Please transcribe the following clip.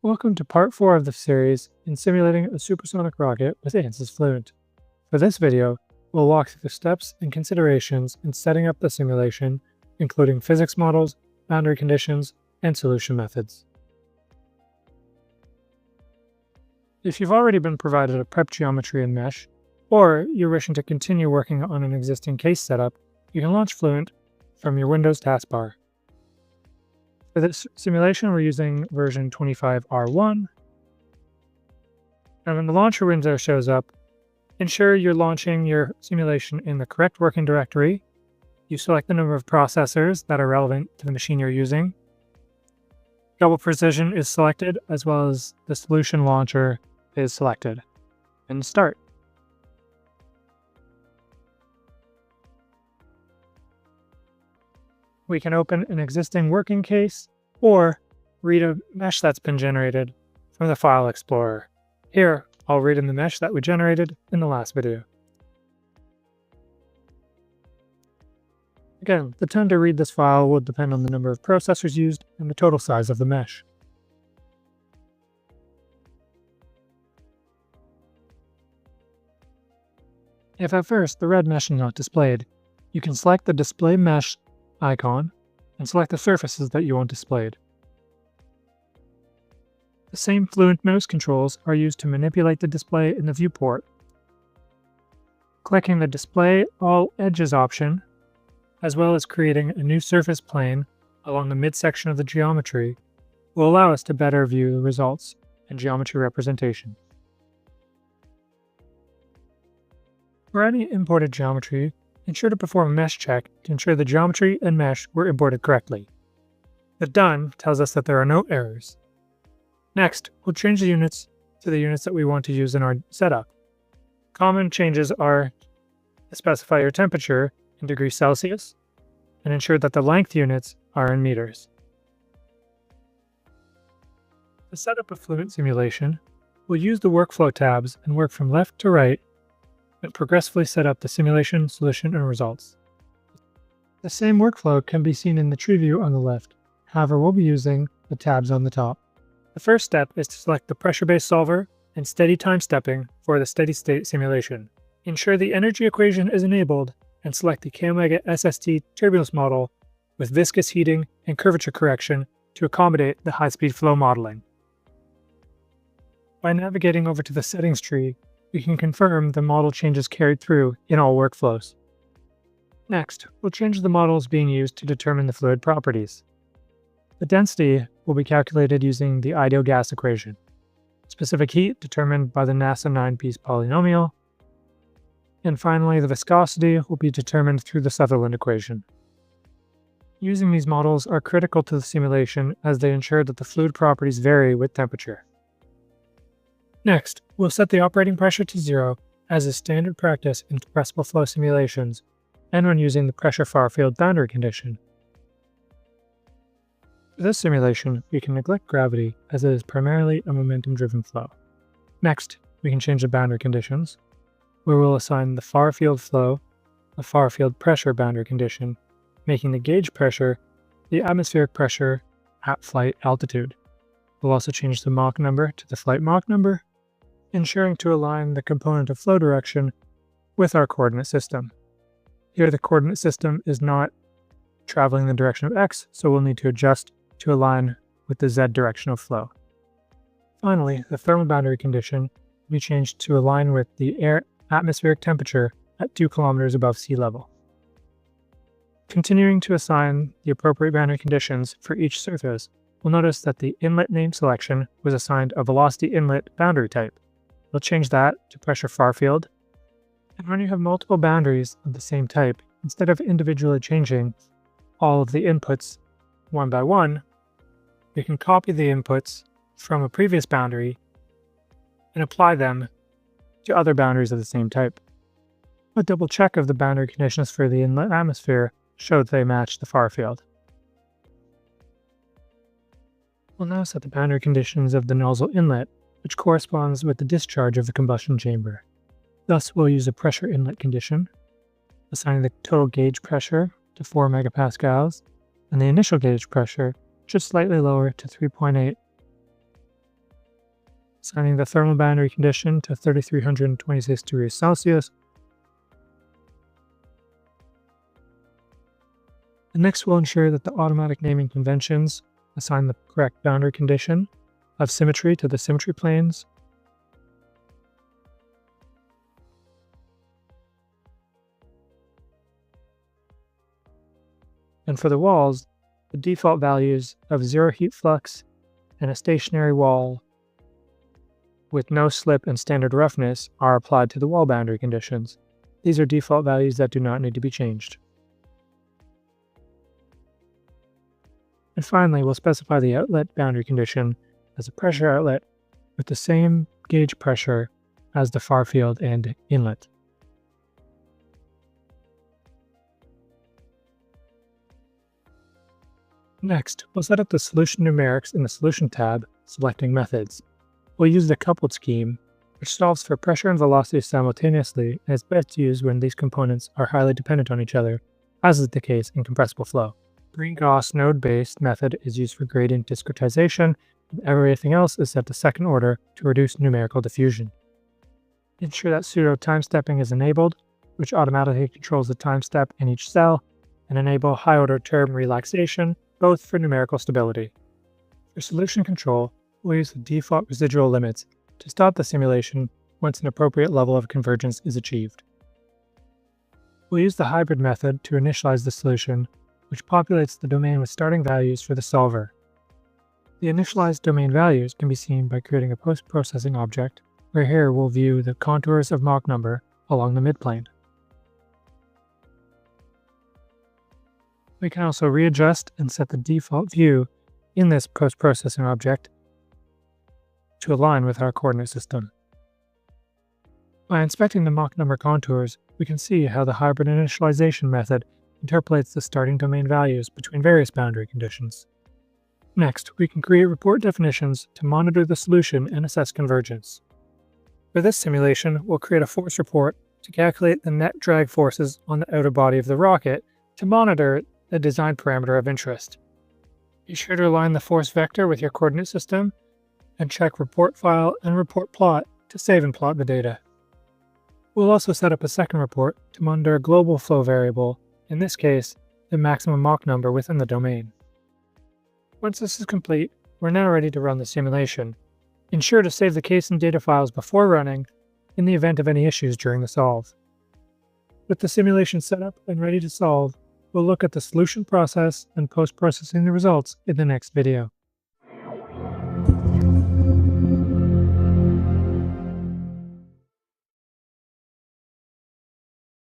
Welcome to part 4 of the series in simulating a supersonic rocket with Ansys Fluent. For this video, we'll walk through the steps and considerations in setting up the simulation, including physics models, boundary conditions, and solution methods. If you've already been provided a prep geometry in Mesh, or you're wishing to continue working on an existing case setup, you can launch Fluent from your Windows taskbar. For this simulation, we're using version 25R1. And when the launcher window shows up, ensure you're launching your simulation in the correct working directory. You select the number of processors that are relevant to the machine you're using. Double precision is selected, as well as the solution launcher is selected. And start. We can open an existing working case or read a mesh that's been generated from the File Explorer. Here, I'll read in the mesh that we generated in the last video. Again, the time to read this file will depend on the number of processors used and the total size of the mesh. If at first the red mesh is not displayed, you can select the Display Mesh icon and select the surfaces that you want displayed. The same Fluent mouse controls are used to manipulate the display in the viewport. Clicking the Display All Edges option, as well as creating a new surface plane along the midsection of the geometry, will allow us to better view the results and geometry representation. For any imported geometry, ensure to perform a mesh check to ensure the geometry and mesh were imported correctly. The Done tells us that there are no errors. Next, we'll change the units to the units that we want to use in our setup. Common changes are to specify your temperature in degrees Celsius and ensure that the length units are in meters. To set up a Fluent simulation, we'll use the workflow tabs and work from left to right and progressively set up the simulation, solution, and results. The same workflow can be seen in the tree view on the left. However, we'll be using the tabs on the top. The first step is to select the pressure-based solver and steady time stepping for the steady state simulation. Ensure the energy equation is enabled and select the K-omega SST turbulence model with viscous heating and curvature correction to accommodate the high-speed flow modeling. By navigating over to the settings tree, we can confirm the model changes carried through in all workflows. Next, we'll change the models being used to determine the fluid properties. The density will be calculated using the ideal gas equation. Specific heat determined by the NASA 9-piece polynomial. And finally, the viscosity will be determined through the Sutherland equation. Using these models are critical to the simulation as they ensure that the fluid properties vary with temperature. Next, we'll set the operating pressure to 0 as is standard practice in compressible flow simulations and when using the pressure farfield boundary condition. For this simulation, we can neglect gravity as it is primarily a momentum-driven flow. Next, we can change the boundary conditions, where we'll assign the farfield flow a farfield pressure boundary condition, making the gauge pressure the atmospheric pressure at flight altitude. We'll also change the Mach number to the flight Mach number, ensuring to align the component of flow direction with our coordinate system. Here the coordinate system is not traveling in the direction of x, so we'll need to adjust to align with the z direction of flow. Finally, the thermal boundary condition will be changed to align with the air atmospheric temperature at 2 kilometers above sea level. Continuing to assign the appropriate boundary conditions for each surface, we'll notice that the inlet name selection was assigned a velocity inlet boundary type. We'll change that to pressure farfield. And when you have multiple boundaries of the same type, instead of individually changing all of the inputs one by one, we can copy the inputs from a previous boundary and apply them to other boundaries of the same type. A double check of the boundary conditions for the inlet atmosphere showed they match the farfield. We'll now set the boundary conditions of the nozzle inlet, which corresponds with the discharge of the combustion chamber. Thus, we'll use a pressure inlet condition, assigning the total gauge pressure to 4 megapascals, and the initial gauge pressure just slightly lower to 3.8 assigning the thermal boundary condition to 3326 degrees Celsius. And next, we'll ensure that the automatic naming conventions assign the correct boundary condition of symmetry to the symmetry planes. And for the walls, the default values of zero heat flux and a stationary wall with no slip and standard roughness are applied to the wall boundary conditions. These are default values that do not need to be changed. And finally, we'll specify the outlet boundary condition as a pressure outlet with the same gauge pressure as the farfield and inlet. Next, we'll set up the solution numerics in the Solution tab, selecting Methods. We'll use the coupled scheme, which solves for pressure and velocity simultaneously and is best used when these components are highly dependent on each other, as is the case in compressible flow. Green-Gauss node-based method is used for gradient discretization, and everything else is set to second order to reduce numerical diffusion. Ensure that pseudo time stepping is enabled, which automatically controls the time step in each cell, and enable high-order term relaxation, both for numerical stability. For solution control, we'll use the default residual limits to stop the simulation once an appropriate level of convergence is achieved. We'll use the hybrid method to initialize the solution, which populates the domain with starting values for the solver. The initialized domain values can be seen by creating a post-processing object, where here we'll view the contours of Mach number along the midplane. We can also readjust and set the default view in this post-processing object to align with our coordinate system. By inspecting the Mach number contours, we can see how the hybrid initialization method interpolates the starting domain values between various boundary conditions. Next, we can create report definitions to monitor the solution and assess convergence. For this simulation, we'll create a force report to calculate the net drag forces on the outer body of the rocket to monitor the design parameter of interest. Be sure to align the force vector with your coordinate system and check report file and report plot to save and plot the data. We'll also set up a second report to monitor a global flow variable, in this case, the maximum Mach number within the domain. Once this is complete, we're now ready to run the simulation. Ensure to save the case and data files before running in the event of any issues during the solve. With the simulation set up and ready to solve, we'll look at the solution process and post-processing the results in the next video.